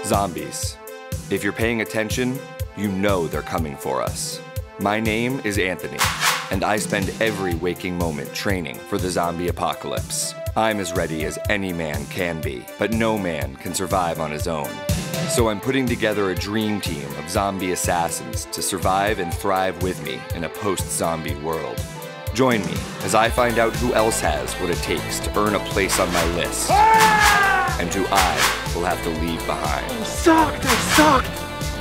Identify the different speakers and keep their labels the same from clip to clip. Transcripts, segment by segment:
Speaker 1: Zombies. If you're paying attention, you know they're coming for us. My name is Anthony, and I spend every waking moment training for the zombie apocalypse. I'm as ready as any man can be, but no man can survive on his own. So I'm putting together a dream team of zombie assassins to survive and thrive with me in a post-zombie world. Join me as I find out who else has what it takes to earn a place on my list, and who I will have to leave behind.
Speaker 2: I'm sucked!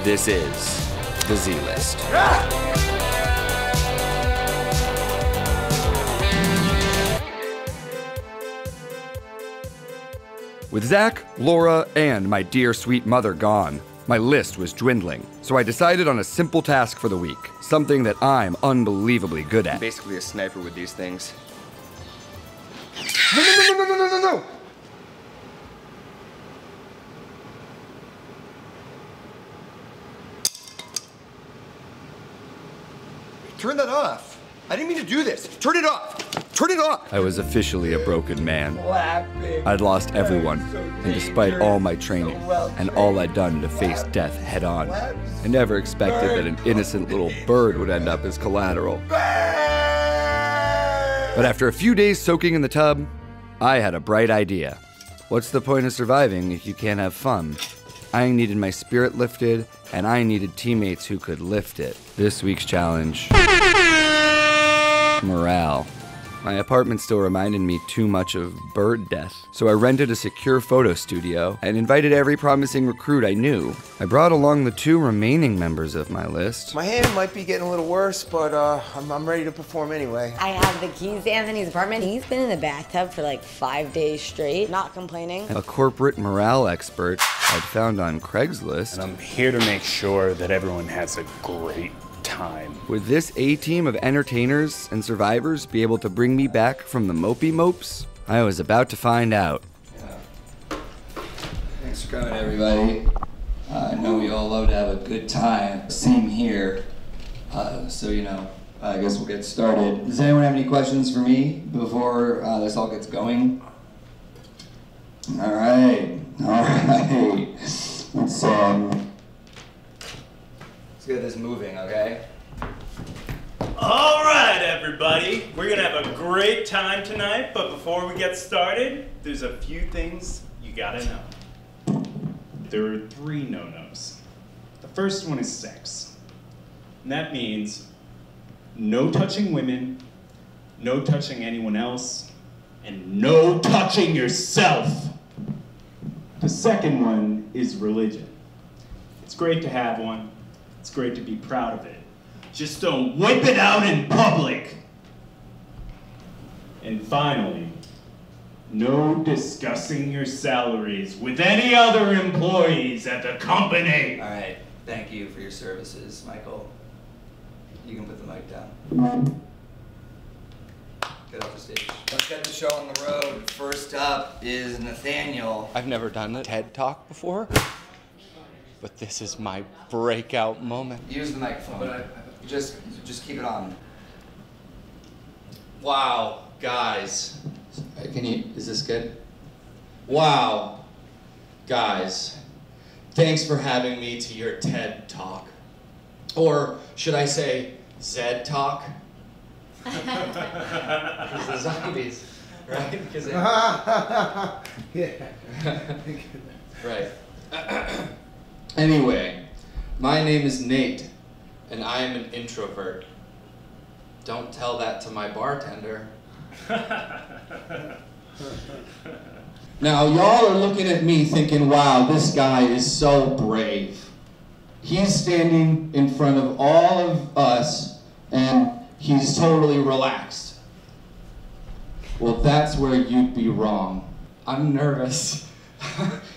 Speaker 1: This is the Z-List. With Zach, Laura, and my dear sweet mother gone, my list was dwindling. So I decided on a simple task for the week, something that I'm unbelievably good at. Basically a sniper with these things. No! Turn that off. I didn't mean to do this. Turn it off. Turn it off. I was officially a broken man. I'd lost everyone, and despite all my training and all I'd done to face death head on, I never expected that an innocent little bird would end up as collateral. But after a few days soaking in the tub, I had a bright idea. What's the point of surviving if you can't have fun? I needed my spirit lifted, and I needed teammates who could lift it. This week's challenge: morale. My apartment still reminded me too much of bird death, so I rented a secure photo studio and invited every promising recruit I knew. I brought along the 2 remaining members of my list.
Speaker 2: My hand might be getting a little worse, but I'm ready to perform anyway.
Speaker 3: I have the keys to Anthony's apartment. He's been in the bathtub for like 5 days straight, not complaining.
Speaker 1: A corporate morale expert I'd found on Craigslist.
Speaker 4: And I'm here to make sure that everyone has a great time.
Speaker 1: Would this A-team of entertainers and survivors be able to bring me back from the mopey mopes? I was about to find out.
Speaker 5: Thanks for coming, everybody. I know we all love to have a good time. Same here. So, I guess we'll get started. Does anyone have any questions for me before this all gets going? All right. Let's get this moving, okay?
Speaker 6: All right, everybody. We're gonna have a great time tonight, but before we get started, there's a few things you gotta know. There are 3 no-nos. The first one is sex. And that means no touching women, no touching anyone else, and no touching yourself. The second one is religion. It's great to have one. It's great to be proud of it. Just don't whip it out in public. And finally, no discussing your salaries with any other employees at the company.
Speaker 5: All right. Thank you for your services, Michael. You can put the mic down. Get off the stage. Let's get the show on the road. First up is Nathaniel.
Speaker 7: I've never done a TED Talk before, but this is my breakout moment.
Speaker 5: Use the microphone. Just keep it on.
Speaker 7: Wow, guys. Is this good? Wow, guys. Thanks for having me to your TED Talk. Or should I say, Zed Talk? Because the zombies, right? Because
Speaker 2: yeah.
Speaker 7: Right. Anyway, my name is Nate, and I am an introvert. Don't tell that to my bartender. Now, y'all are looking at me thinking, wow, this guy is so brave. He's standing in front of all of us, and he's totally relaxed. Well, that's where you'd be wrong. I'm nervous.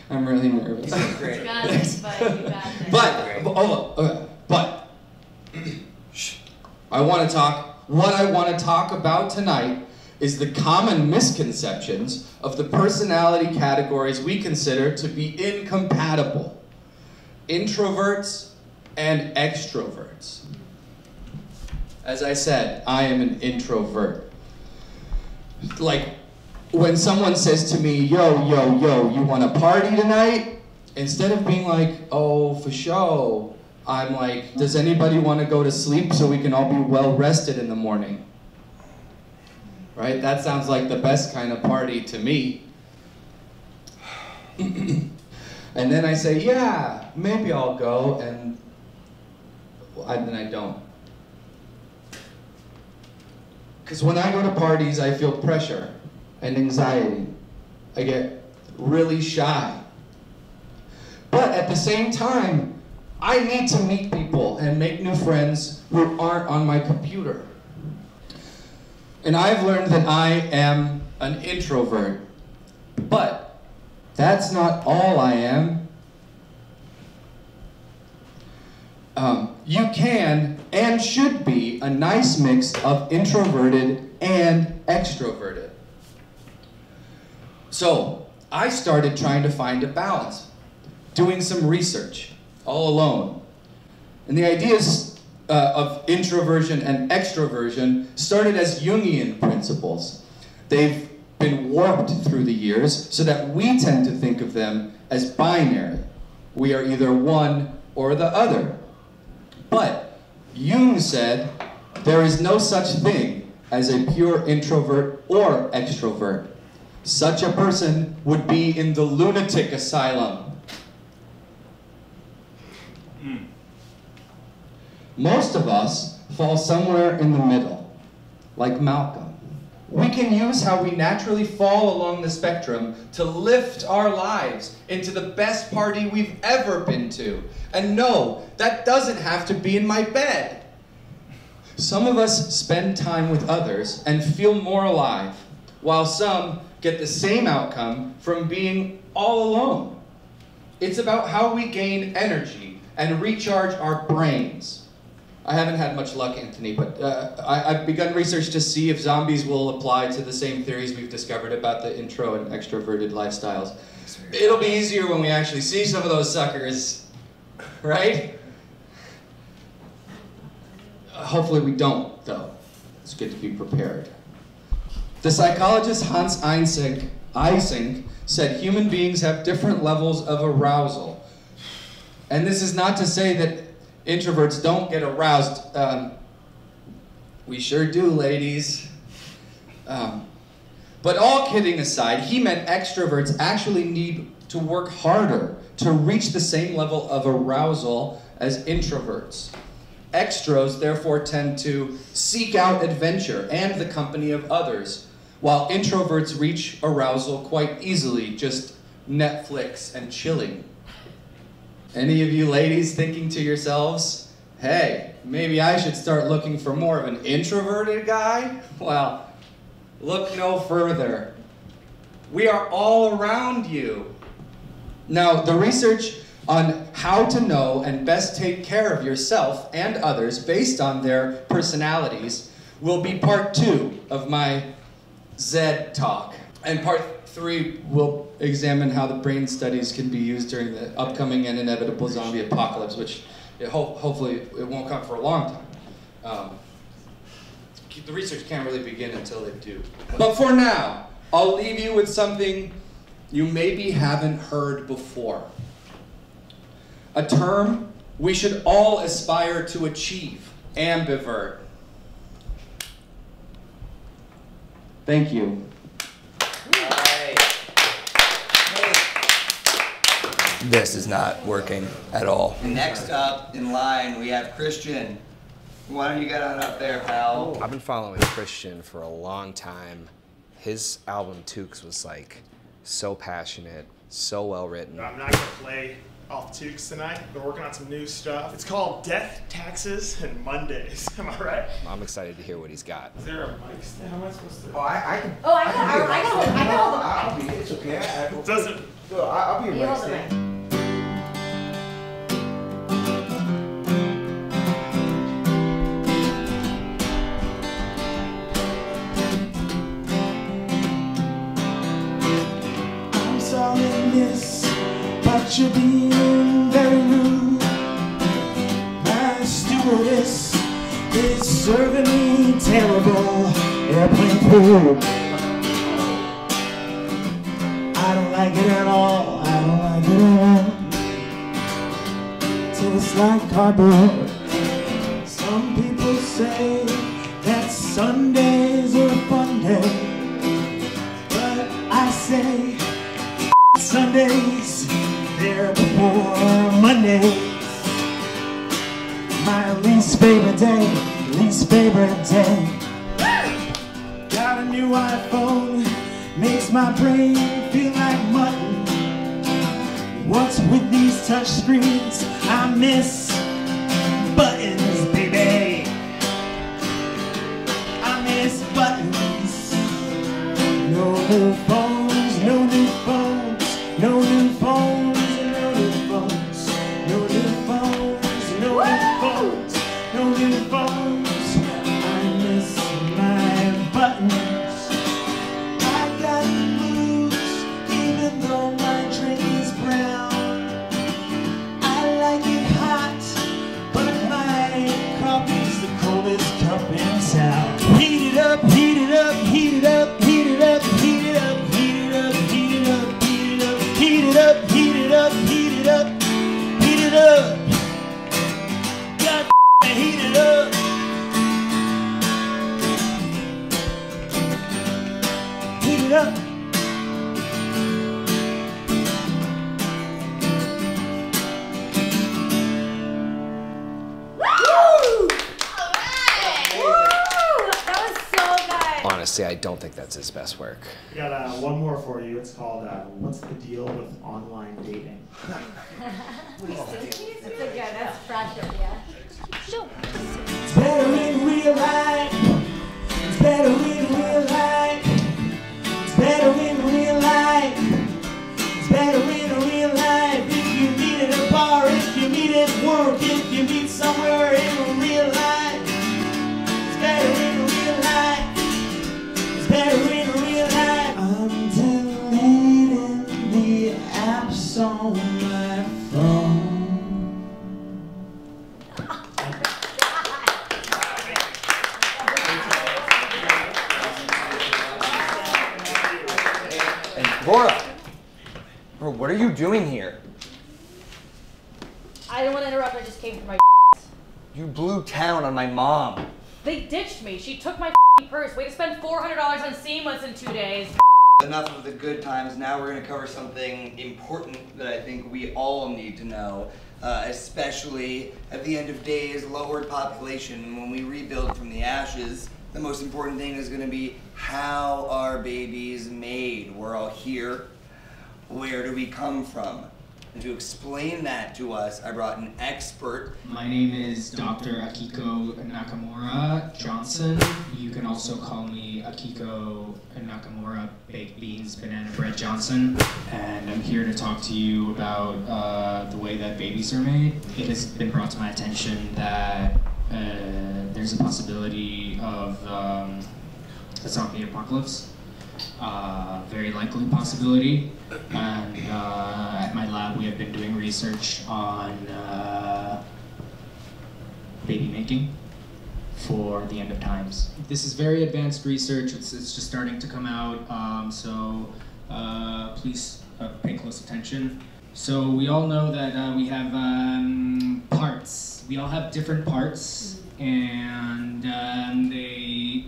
Speaker 7: I'm really nervous.
Speaker 5: Great.
Speaker 8: You got this, but you got this.
Speaker 7: But what I want to talk about tonight is the common misconceptions of the personality categories we consider to be incompatible. Introverts and extroverts. As I said, I am an introvert. Like, when someone says to me, yo, you want to party tonight? instead of being like, oh, for sure, I'm like, does anybody want to go to sleep so we can all be well rested in the morning? Right? That sounds like the best kind of party to me. And then I say, yeah, maybe I'll go, and then I don't. Because when I go to parties, I feel pressure and anxiety. I get really shy. But at the same time, I need to meet people and make new friends who aren't on my computer. And I've learned that I am an introvert. But that's not all I am. You can and should be a nice mix of introverted and extroverted. So I started trying to find a balance, doing some research all alone. And the ideas of introversion and extroversion started as Jungian principles. They've been warped through the years so that we tend to think of them as binary. We are either one or the other. But Jung said there is no such thing as a pure introvert or extrovert. Such a person would be in the lunatic asylum. Most of us fall somewhere in the middle, like Malcolm. We can use how we naturally fall along the spectrum to lift our lives into the best party we've ever been to. And no, that doesn't have to be in my bed. Some of us spend time with others and feel more alive, while some get the same outcome from being all alone. It's about how we gain energy and recharge our brains. I haven't had much luck, Anthony, but I've begun research to see if zombies will apply to the same theories we've discovered about the intro and extroverted lifestyles. It'll be easier when we actually see some of those suckers, right? Hopefully we don't, though. It's good to be prepared. The psychologist Hans Eysenck said human beings have different levels of arousal. And this is not to say that introverts don't get aroused. We sure do, ladies. But all kidding aside, he meant extroverts actually need to work harder to reach the same level of arousal as introverts. Extros therefore tend to seek out adventure and the company of others, while introverts reach arousal quite easily, just Netflix and chilling. Any of you ladies thinking to yourselves, hey, maybe I should start looking for more of an introverted guy? Well, look no further. We are all around you. Now, the research on how to know and best take care of yourself and others based on their personalities will be part 2 of my ZED talk. And part 3 will examine how the brain studies can be used during the upcoming and inevitable zombie apocalypse, which hopefully it won't come for a long time. The research can't really begin until they do. But for now, I'll leave you with something you maybe haven't heard before. A term we should all aspire to achieve: ambivert. Thank you.
Speaker 1: This is not working at all.
Speaker 5: Next up in line, we have Christian. Why don't you get on up there, pal?
Speaker 9: I've been following Christian for a long time. His album Tukes was like so passionate, so well written.
Speaker 10: I'm not gonna play off Tukes tonight. Been working on some new stuff. It's called Death, Taxes, and Mondays. Am I right?
Speaker 9: I'm excited to hear what he's got.
Speaker 10: Is there a mic stand? How am I supposed to?
Speaker 2: Oh, I can.
Speaker 3: Oh, I got
Speaker 2: I'll be. It's okay.
Speaker 10: It doesn't.
Speaker 2: I'll be
Speaker 3: You
Speaker 2: right
Speaker 3: hold the
Speaker 2: there.
Speaker 3: mic.
Speaker 2: I'm sorry, miss, but you're being very rude. My stewardess is serving me terrible airplane food. I don't like it at all. I don't like it at all.
Speaker 11: tastes like cardboard. Some people say that Sundays are a fun day, but I say Sundays, they're before Mondays. My least favorite day, least favorite day. Got a new iPhone, makes my brain feel like mutton. What's with these touch screens? I miss buttons, baby. I miss buttons. No new phones, no new phones, no new phones, no new phones, no new phones, no new phones, no new phones. I miss my buttons. I got blues, even though my drink is brown. I like it hot, but my coffee's the coldest cup in town. Heat it up, heat it up, heat it up, heat it up, heat it up, heat it up, heat it up, heat it up, heat it up, heat it up, heat it up, heat it up. God damn, heat it up. Heat it up.
Speaker 9: Honestly, I don't think that's his best work.
Speaker 11: We got one more for you. It's called What's the Deal with Online Dating?
Speaker 8: That's a good, that's fragile, yeah. Sure.
Speaker 11: It's better in real life. It's better in real life. It's better in real life. It's better in real life. If you meet at a bar, if you meet at work, if you meet somewhere in real life. It's better in real life. Better in real life. I'm deleting the apps on my phone.
Speaker 1: And Laura, bro, what are you doing here?
Speaker 12: I didn't want to interrupt. I just came for my.
Speaker 1: You blew town on my mom.
Speaker 12: They ditched me. She took my purse. Way to spend $400 on Seamless in 2 days.
Speaker 1: Enough of the good times. Now we're going to cover something important that I think we all need to know, especially at the end of days, lowered population. When we rebuild from the ashes, the most important thing is going to be how are babies made? We're all here. Where do we come from? And to explain that to us, I brought an expert.
Speaker 13: My name is Dr. Akiko Nakamura Johnson. You can also call me Akiko Nakamura Baked Beans Banana Bread Johnson. And I'm here to talk to you about the way that babies are made. It has been brought to my attention that there's a possibility of a zombie apocalypse. Very likely possibility, and at my lab we have been doing research on baby making for the end of times. This is very advanced research, it's just starting to come out, so please pay close attention. So we all know that we have parts. We all have different parts, and they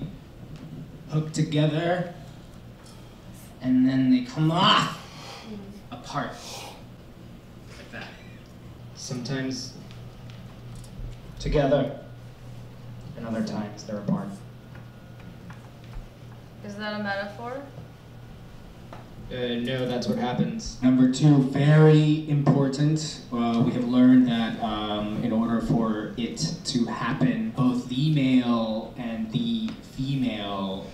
Speaker 13: hook together, and then they come off apart, like that. Sometimes together, and other times they're apart.
Speaker 12: Is that a metaphor?
Speaker 13: No, that's what happens. Number two, very important. We have learned that in order for it to happen, both the male and the female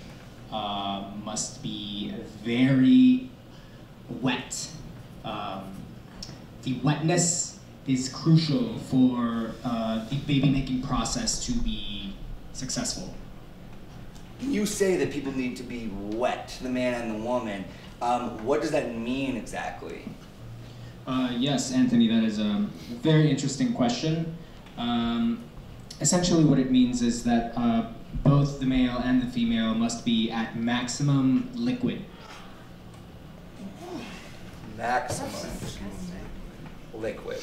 Speaker 13: must be very wet. The wetness is crucial for the baby making process to be successful.
Speaker 1: You say that people need to be wet, the man and the woman. What does that mean exactly?
Speaker 13: Yes, Anthony, that is a very interesting question. Essentially what it means is that both the male and the female must be at maximum liquid.
Speaker 1: Maximum liquid.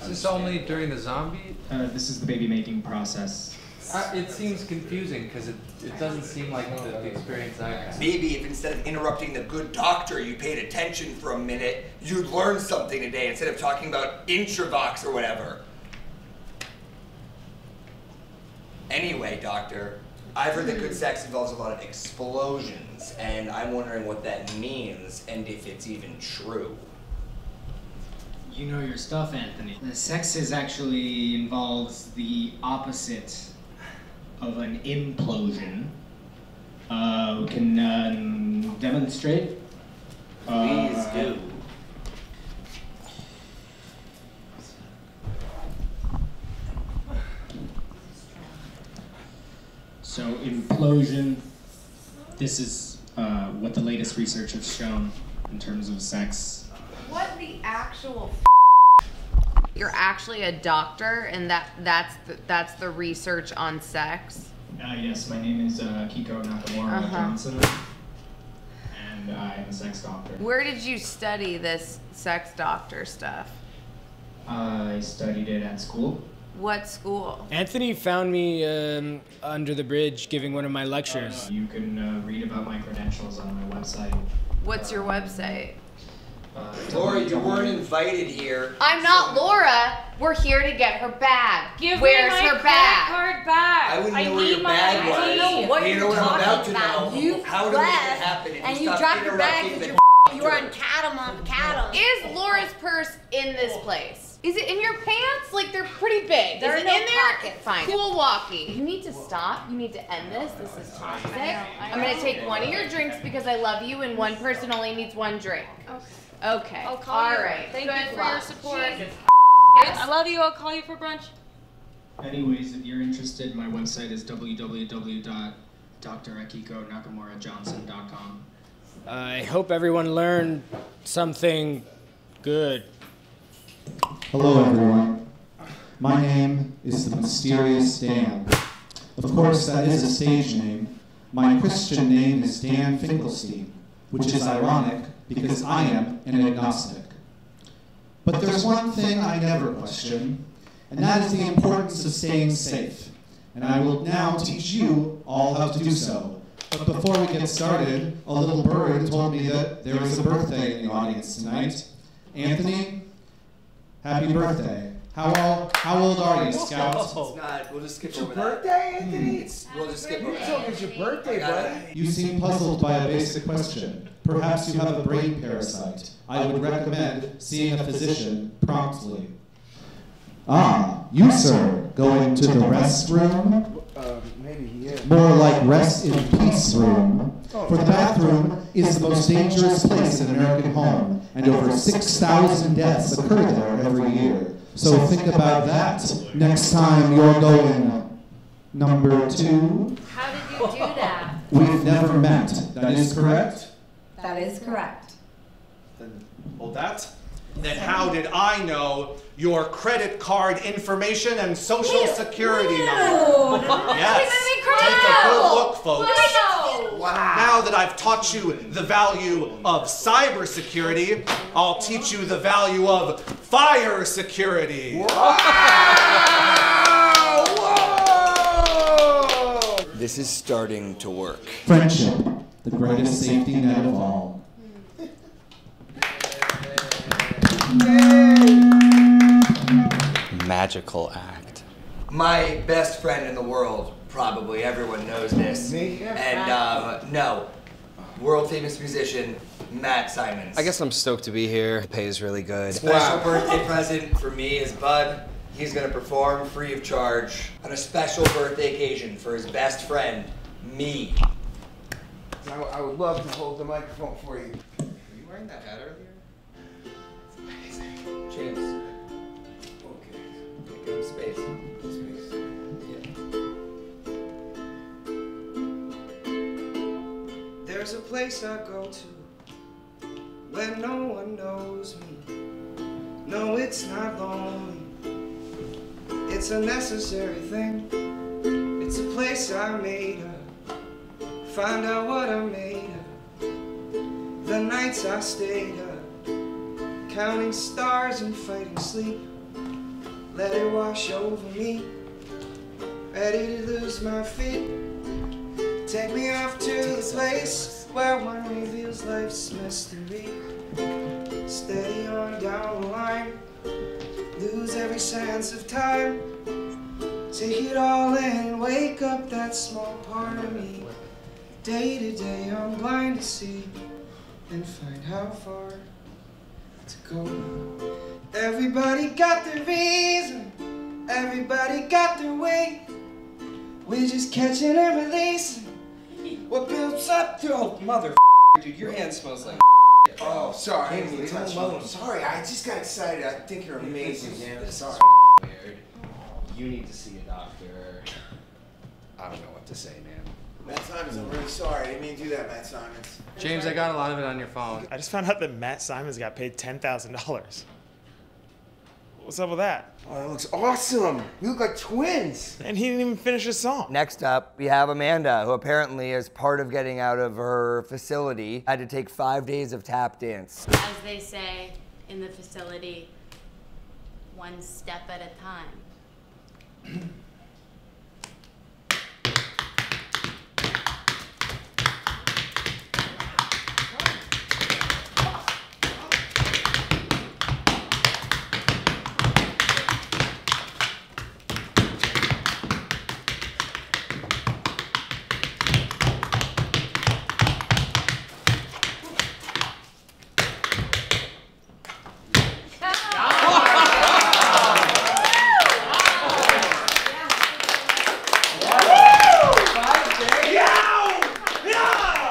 Speaker 14: Is this only during the zombie?
Speaker 13: This is the baby making process.
Speaker 14: It seems confusing because it doesn't seem like the experience I had.
Speaker 1: Maybe if instead of interrupting the good doctor, you paid attention for a minute, you'd learn something today instead of talking about Intravox or whatever. Anyway, doctor, I've heard that good sex involves a lot of explosions, and I'm wondering what that means and if it's even true.
Speaker 13: You know your stuff, Anthony. The sex actually involves the opposite of an implosion. We can demonstrate.
Speaker 1: Please do.
Speaker 13: So implosion, this is what the latest research has shown in terms of sex.
Speaker 15: What the actual You're actually a doctor, and that's the research on sex?
Speaker 13: Yes, my name is Kiko Nakamura Johnson, and I'm a sex doctor.
Speaker 15: Where did you study this sex doctor stuff?
Speaker 13: I studied it at school.
Speaker 15: What school?
Speaker 16: Anthony found me under the bridge giving one of my lectures.
Speaker 13: You can read about my credentials on my website.
Speaker 15: What's your website?
Speaker 1: Laura, you weren't invited here.
Speaker 15: I'm not Laura. We're here to get her bag. Where's
Speaker 12: me my
Speaker 15: her bag?
Speaker 12: credit card back.
Speaker 1: I wouldn't know where
Speaker 12: need
Speaker 1: your
Speaker 12: my
Speaker 1: bag was.
Speaker 15: I don't know what
Speaker 1: You
Speaker 15: you're
Speaker 1: know what I'm about to
Speaker 15: talking
Speaker 1: know.
Speaker 15: about.
Speaker 1: How did it happen?
Speaker 3: And you
Speaker 1: stopped
Speaker 3: dropped your bag
Speaker 1: interrupting
Speaker 3: because
Speaker 1: the
Speaker 3: you were on cattle.
Speaker 15: Is Laura's purse in this place? Is it in your pants? Like, they're pretty big.
Speaker 3: There
Speaker 15: Is
Speaker 3: are
Speaker 15: it
Speaker 3: no
Speaker 15: in there?
Speaker 3: pockets.
Speaker 15: Fine. Cool walkie. You need to stop. You need to end this. This is toxic. I'm gonna take one of your drinks because I love you, and one person only needs one drink. Okay.
Speaker 12: I'll call
Speaker 15: All
Speaker 12: you.
Speaker 15: right.
Speaker 12: Thank
Speaker 15: Good
Speaker 12: you for your
Speaker 15: luck.
Speaker 12: support.
Speaker 15: Jesus.
Speaker 12: I love you. I'll call you for brunch.
Speaker 13: Anyways, if you're interested, my website is www.drakikonakamurajohnson.com.
Speaker 16: I hope everyone learned something good.
Speaker 17: Hello, everyone. My name is the Mysterious Dan. Of course, that is a stage name. My Christian name is Dan Finkelstein, which is ironic because I am an agnostic. But there's one thing I never question, and that is the importance of staying safe. And I will now teach you all how to do so. But before we get started, a little bird told me that there is a birthday in the audience tonight. Anthony, happy birthday. How old are you, Scouts?
Speaker 1: It's not. We'll just skip
Speaker 2: It's
Speaker 1: over
Speaker 2: your
Speaker 1: that.
Speaker 2: birthday, Anthony?
Speaker 1: We'll just skip over
Speaker 2: You
Speaker 1: that.
Speaker 2: told me it's your birthday, buddy.
Speaker 17: You seem puzzled by a basic question. Perhaps you have a brain parasite. I would recommend seeing a physician promptly. Ah, you, sir, going to the restroom?
Speaker 2: Maybe, yeah.
Speaker 17: More like rest in peace room. For the bathroom is the most dangerous place in an American home, and over 6,000 deaths occur there every year. So think about that next time you're going number 2.
Speaker 15: How did you do that?
Speaker 17: We've never met. That is correct?
Speaker 3: That is correct.
Speaker 18: Hold that. Then how did I know your credit card information and social security number? Yes. Take a good look, folks.
Speaker 15: Wow.
Speaker 18: Now that I've taught you the value of cybersecurity, I'll teach you the value of fire security.
Speaker 1: This is starting to work.
Speaker 17: Friendship, the greatest safety net of all.
Speaker 1: Magical act. My best friend in the world, probably everyone knows this.
Speaker 2: Me?
Speaker 1: And no, world famous musician Matt Simons.
Speaker 9: I guess I'm stoked to be here. The pay is really good.
Speaker 1: Special birthday present for me is Bud. He's gonna perform free of charge on a special birthday occasion for his best friend, me.
Speaker 2: I would love to hold the microphone for you.
Speaker 1: Were you wearing that hat earlier? It's amazing. James. Okay. Give him space.
Speaker 11: There's a place I go to where no one knows me. No, it's not lonely. It's a necessary thing. It's a place I made up. Find out what I made up. The nights I stayed up, counting stars and fighting sleep.
Speaker 2: let it wash over me. Ready to lose my feet. Take me off to the place where one reveals life's mystery. Steady on down the line, lose every sense of time. Take it all in and wake up that small part of me. Day to day I'm blind to see and find how far to go. Everybody got their reason, everybody got their way. We're just catching and releasing what builds up to.
Speaker 1: Oh, mother, dude, your hand smells like.
Speaker 2: Oh, sorry. I didn't mean to touch you.
Speaker 1: alone.
Speaker 2: Sorry, I just got excited. I think you're amazing, man.
Speaker 9: This
Speaker 2: Sorry.
Speaker 9: is weird. You need to see a doctor. I don't know what to say, man.
Speaker 2: Matt Simons, I'm really sorry. I didn't mean to do that, Matt Simons.
Speaker 14: James, I got a lot of it on your phone.
Speaker 10: I just found out that Matt Simons got paid $10,000. What's up with that?
Speaker 2: Oh, that looks awesome. You look like twins.
Speaker 10: And he didn't even finish his song.
Speaker 1: Next up, we have Amanda, who apparently, as part of getting out of her facility, had to take 5 days of tap dance.
Speaker 8: As they say in the facility, one step at a time.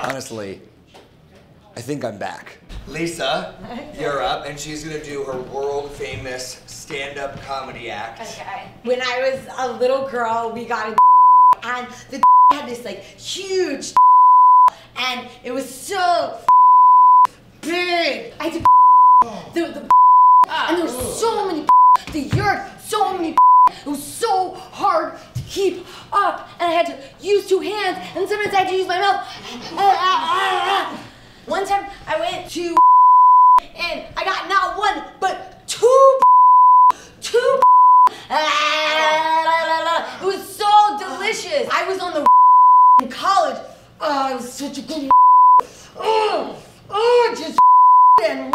Speaker 1: Honestly, I think I'm back. Lisa, you're up, and she's gonna do her world-famous stand-up comedy act.
Speaker 3: Okay. When I was a little girl, we got a and the had this like huge and it was so big. I had to and there were so many the yard, so many it was so hard to keep up, and I had to use 2 hands, and sometimes I had to use my mouth. One time I went to and I got not 1 but 2. It was so delicious. I was on the in college. Oh, it was such a good. Just and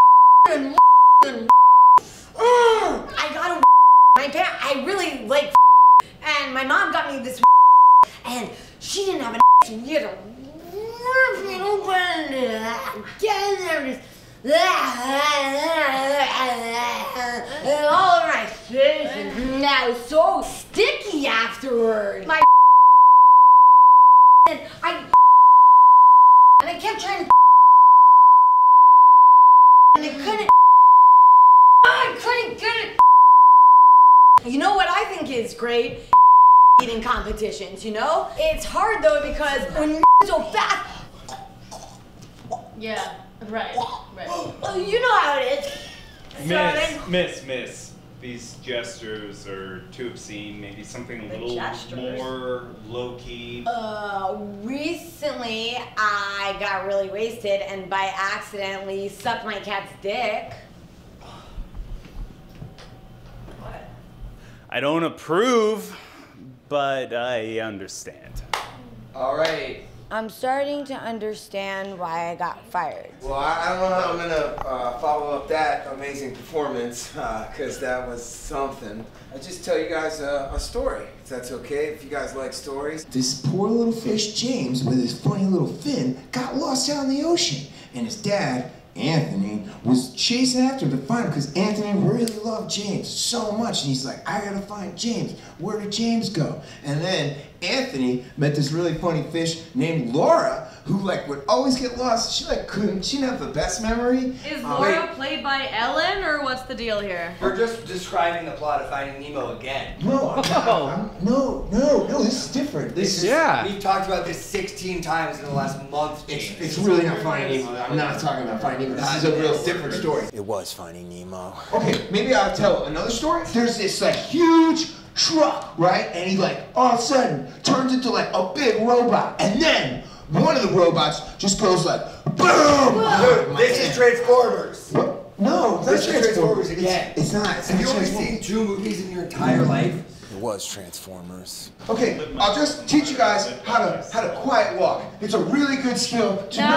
Speaker 3: I got a. My parents, I really like, and my mom got me this, and she didn't have an ass, and you had to rip it open, get in there, and all of my face, and I was so sticky afterwards. My and I kept trying to, and I couldn't get it. You know what I think is great? Eating competitions, you know? It's hard though because when you're so fast.
Speaker 12: Yeah, right.
Speaker 3: You know how it is.
Speaker 6: Miss. These gestures are too obscene. Maybe something a little more low-key.
Speaker 3: Recently I got really wasted and by accidentally sucked my cat's dick.
Speaker 6: I don't approve, but I understand.
Speaker 1: All right.
Speaker 3: I'm starting to understand why I got fired.
Speaker 2: Well, I don't know how I'm gonna follow up that amazing performance, because that was something. I'll just tell you guys a story, if that's okay, if you guys like stories. This poor little fish, James, with his funny little fin, got lost out in the ocean, and his dad, Anthony, was chasing after him to find him because Anthony really loved James so much, and he's like, I gotta find James. Where did James go? And then Anthony met this really funny fish named Laura, who like would always get lost. She didn't have the best memory.
Speaker 12: Is Laura played by Ellen, or what's the deal here?
Speaker 1: You're just describing the plot of Finding Nemo again.
Speaker 2: No, no, this is different.
Speaker 1: We've talked about this 16 times in the last month, James.
Speaker 2: It's really not Finding Nemo. I'm not talking about Finding Nemo. This is a real different story. It was Finding Nemo. Okay, maybe I'll tell another story. There's this like huge truck, right? And he like all of a sudden turns into like a big robot, and then one of the robots just goes like boom.
Speaker 1: This is Transformers.
Speaker 2: What? No,
Speaker 19: It's
Speaker 2: that's
Speaker 19: not
Speaker 2: Transformers
Speaker 19: again.
Speaker 2: It's not. Have you only seen 2 movies in your entire life?
Speaker 19: It was Transformers.
Speaker 2: Okay, I'll just teach you guys how to quiet walk. It's a really good skill to know.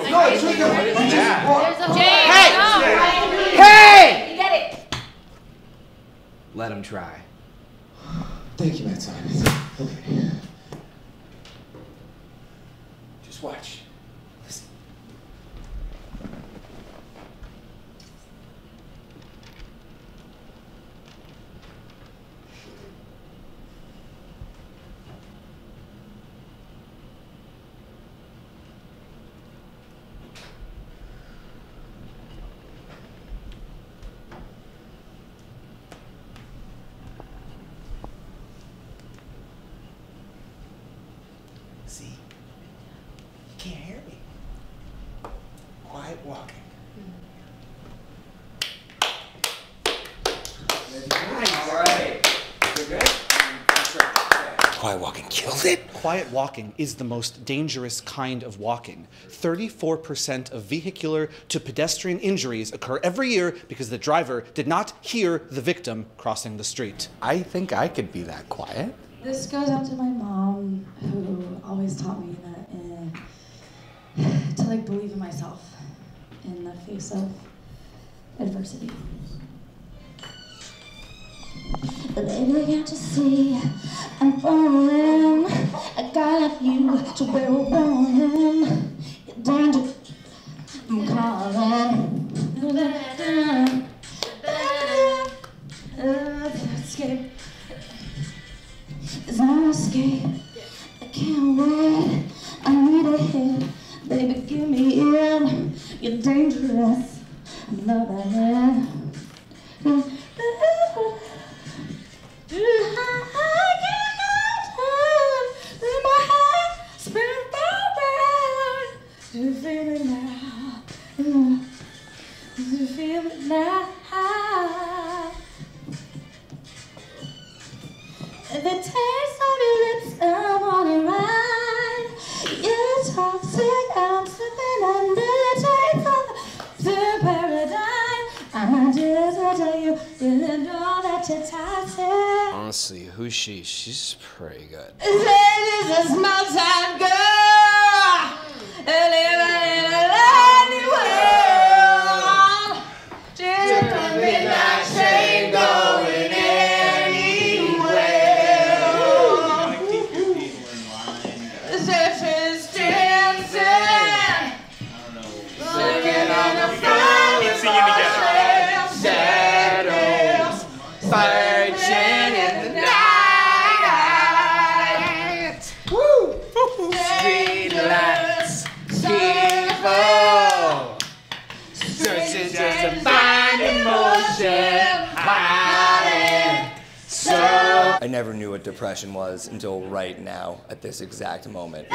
Speaker 2: No, it's really good. You just walk.
Speaker 15: Hey! Get it.
Speaker 9: Let him try.
Speaker 2: Thank you, Matt Simons. Okay. Just watch. Listen. See? You can't hear me. Quiet walking.
Speaker 1: All right. You're good?
Speaker 19: Quiet walking killed it.
Speaker 18: Quiet walking is the most dangerous kind of walking. 34% of vehicular to pedestrian injuries occur every year because the driver did not hear the victim crossing the street.
Speaker 19: I think I could be that quiet.
Speaker 20: This goes out to my mom, who always taught me that to like believe in myself in the face of adversity. Baby, can't you see I'm falling? I got you to where we're going. You're danger, I'm calling. Escape. There's no escape. I can't wait. I need a hit. Baby, give me in. You're dangerous. I'm loving it. You feel it now. You feel it now. The taste of your lips, I'm on a ride. You're toxic, I'm slipping under. Take to paradise. I'm just to tell you, didn't know that you're toxic.
Speaker 9: Honestly, who's she? She's pretty good.
Speaker 20: This is a small time girl. Living in a lonely world. Just a midnight train going anywhere. Surface dancing. Looking on the phone.
Speaker 6: Keep singing together.
Speaker 20: Shadows searching in the night. Woo! Street lights, people searching just to find emotion, hiding. So
Speaker 1: I never knew what depression was until right now, at this exact moment.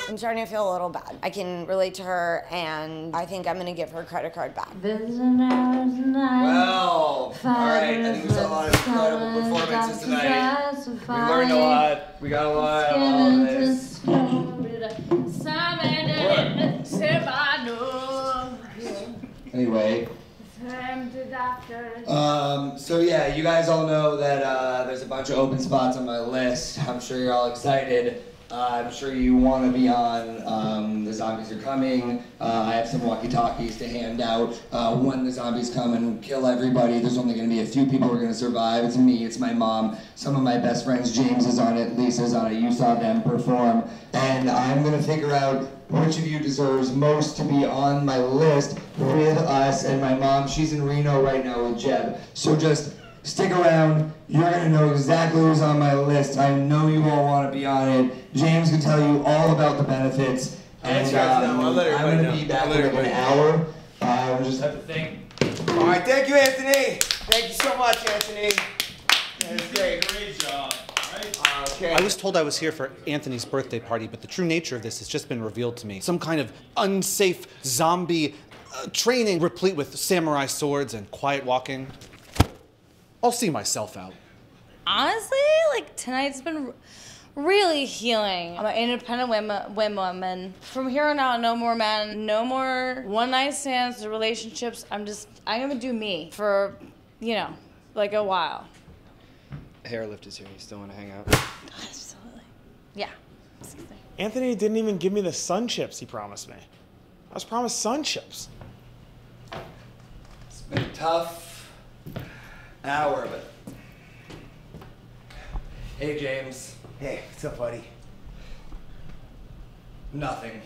Speaker 3: I'm starting to feel a little bad. I can relate to her, and I think I'm gonna give her credit card back.
Speaker 1: Well, alright, I think we saw a lot of incredible performances tonight. We learned a lot. We got a lot out of all of this. Anyway. So yeah, you guys all know that there's a bunch of open spots on my list. I'm sure you're all excited. I'm sure you want to be on The Zombies Are Coming. I have some walkie-talkies to hand out when the zombies come and kill everybody. There's only going to be a few people who are going to survive. It's me, it's my mom, some of my best friends. James is on it, Lisa's on it. You saw them perform. And I'm going to figure out which of you deserves most to be on my list with us. And my mom, she's in Reno right now with Jeb. So just stick around. You're going to know exactly who's on my list. I know you all want to be on it. James can tell you all about the benefits. And I'm going to be back in like an hour. I just have to think.
Speaker 2: All right, thank you, Anthony. Thank you so much, Anthony. That was great.
Speaker 6: Great job.
Speaker 2: Okay.
Speaker 18: I was told I was here for Anthony's birthday party, but the true nature of this has just been revealed to me. Some kind of unsafe zombie training replete with samurai swords and quiet walking. I'll see myself out.
Speaker 21: Honestly, like tonight's been
Speaker 15: really healing. I'm an independent woman. From here on out, no more men, no more one-night stands, relationships. I'm gonna do me for, you know, like a while.
Speaker 9: Hairlift is here. You still want to hang out?
Speaker 15: Absolutely. Yeah.
Speaker 10: Anthony didn't even give me the sun chips he promised me. I was promised sun chips.
Speaker 1: It's been a tough hour, but... Hey, James.
Speaker 2: Hey, what's up, buddy?
Speaker 1: Nothing.